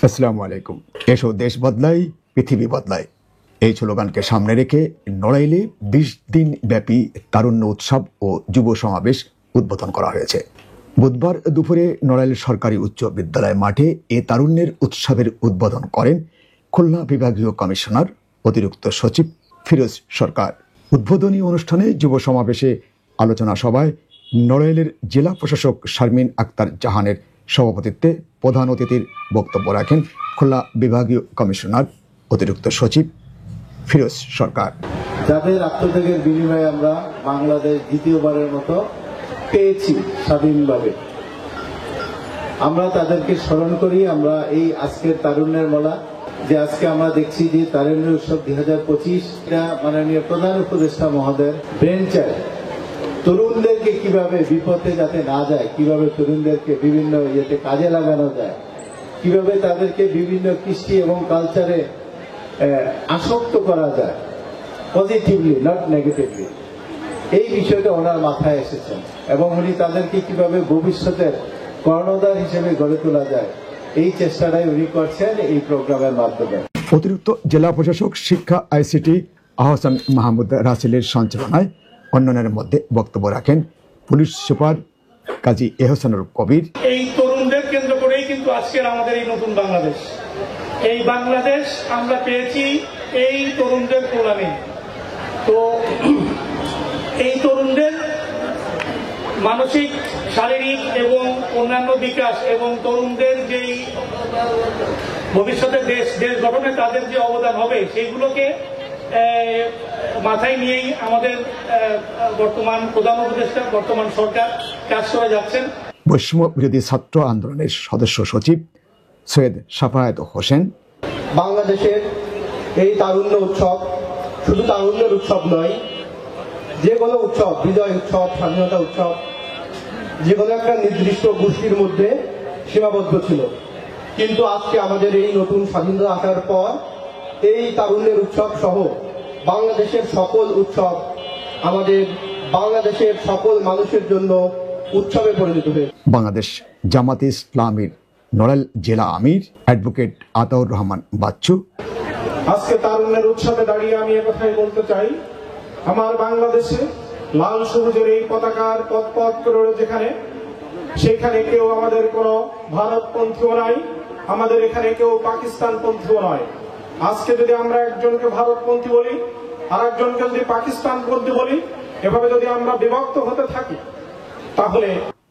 আসসালামু আলাইকুম। এসো দেশ বদলাই, পৃথিবী বদলাই, এই স্লোগানকে সামনে রেখে নড়াইলে 20 দিন ব্যাপী তারুণ্য উৎসব ও যুব সমাবেশ উদ্বোধন করা হয়েছে। বুধবার দুপুরে নড়াইল সরকারি উচ্চ বিদ্যালয় মাঠে এ তারুণ্যের উৎসবের উদ্বোধন করেন খুলনা বিভাগীয় কমিশনার অতিরিক্ত সচিব ফিরোজ সরকার। উদ্বোধনী অনুষ্ঠানে যুব সমাবেশে আলোচনা সভায় নড়াইলের জেলা প্রশাসক শারমিন আক্তার জাহানের সভাপতিত্বে প্রধান অতিথির বক্তব্য রাখেন খুলনা বিভাগীয় কমিশনার অতিরিক্ত সচিব ফিরোজ সরকার। যাদের আত্মত্যাগের বিনিময়ে আমরা বাংলাদেশ দ্বিতীয়বারের মতো পেয়েছি স্বাধীনভাবে, আমরা তাদেরকে স্মরণ করি। আমরা এই আজকের তারুণ্যের মেলা, যে আজকে আমরা দেখছি যে তারুণ্য উৎসব 2025, মাননীয় প্রধান উপদেষ্টা মহোদয়ের বেঞ্চার তরুণদেরকে কিভাবে বিপথে যাতে না যায়, কিভাবে তরুণদেরকে বিভিন্ন ইয়েতে কাজে লাগানো যায়, কিভাবে তাদেরকে বিভিন্ন কৃষ্টি এবং কালচারে আসক্ত করা যায়, পজিটিভলি নট নেগেটিভলি, এই বিষয়টা ওনার মাথায় এসেছে এবং উনি তাদেরকে কিভাবে ভবিষ্যতের কর্ণধার হিসেবে গড়ে তোলা যায়, এই চেষ্টাটাই উনি করছেন এই প্রোগ্রামের মাধ্যমে। অতিরিক্ত জেলা প্রশাসক শিক্ষা আইসিটি আহসান মাহমুদ রাসেলের সঞ্চালনায় অন্যান্যের মধ্যে বক্তব্য রাখেন পুলিশ সুপার কাজী এহসানুল কবির। এই তরুণদের কেন্দ্র করেই কিন্তু আজকের আমাদের এই নতুন বাংলাদেশ, এই বাংলাদেশ আমরা পেয়েছি এই তরুণদের কল্যাণে। তো এই তরুণদের মানসিক, শারীরিক এবং অন্যান্য বিকাশ এবং তরুণদের যেই ভবিষ্যতে দেশ গঠনে তাদের যে অবদান হবে, সেইগুলোকে মাথায় নিয়েই আমাদের বর্তমান প্রধান উপদেষ্টা, বর্তমান সরকার কাজ করে যাচ্ছেন। বৈষম্য বিরোধী ছাত্র আন্দোলনের সদস্য সচিব সৈয়দ সাফায়েত হোসেন, বাংলাদেশের এই তারুণ্য উৎসব শুধু তারুণ্যের উৎসব নয়, যে কোনো উৎসব, বিজয় উৎসব, স্বাধীনতা উৎসব, যে কোনো একটা নির্দিষ্ট গোষ্ঠীর মধ্যে সীমাবদ্ধ ছিল। কিন্তু আজকে আমাদের এই নতুন স্বাধীনতা আসার পর এই তারুণ্যের উৎসব সহ বাংলাদেশের সকল উৎসব আমাদের বাংলাদেশের সকল মানুষের জন্য উৎসবে পরিণত হয়েছে। বাংলাদেশ জামাতে ইসলামীর নড়াইল জেলা আমির অ্যাডভোকেট আতাউর রহমান বাচ্চু, আজকে তারুণ্যের উৎসবে দাঁড়িয়ে আমি একথাই বলতে চাই, আমার বাংলাদেশে লাল সবুজের এই পতাকার পথ করে যেখানে, সেখানে কেউ আমাদের কোনো ভারতপন্থীও নাই, আমাদের এখানে কেউ পাকিস্তানপন্থীও নয়। আজকে যদি আমরা একজনকে ভারতপন্থী বলি আর একজনকে যদি পাকিস্তানপন্থী বলি, এভাবে যদি আমরা বিভক্ত হতে থাকি, তাহলে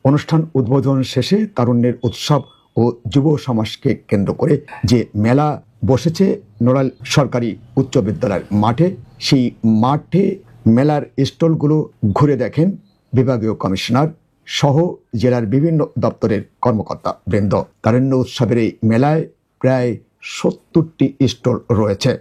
অনুষ্ঠান উদ্বোধন শেষে তারুণ্যের উৎসব ও যুব সমাজকে কেন্দ্র করে যে মেলা বসেছে নড়াইল সরকারি উচ্চ বিদ্যালয়ের মাঠে, সেই মাঠে মেলার স্টলগুলো ঘুরে দেখেন বিভাগীয় কমিশনার সহ জেলার বিভিন্ন দপ্তরের কর্মকর্তা বৃন্দ। তারুণ্য উৎসবের এই মেলায় প্রায় 70টি স্টল রয়েছে।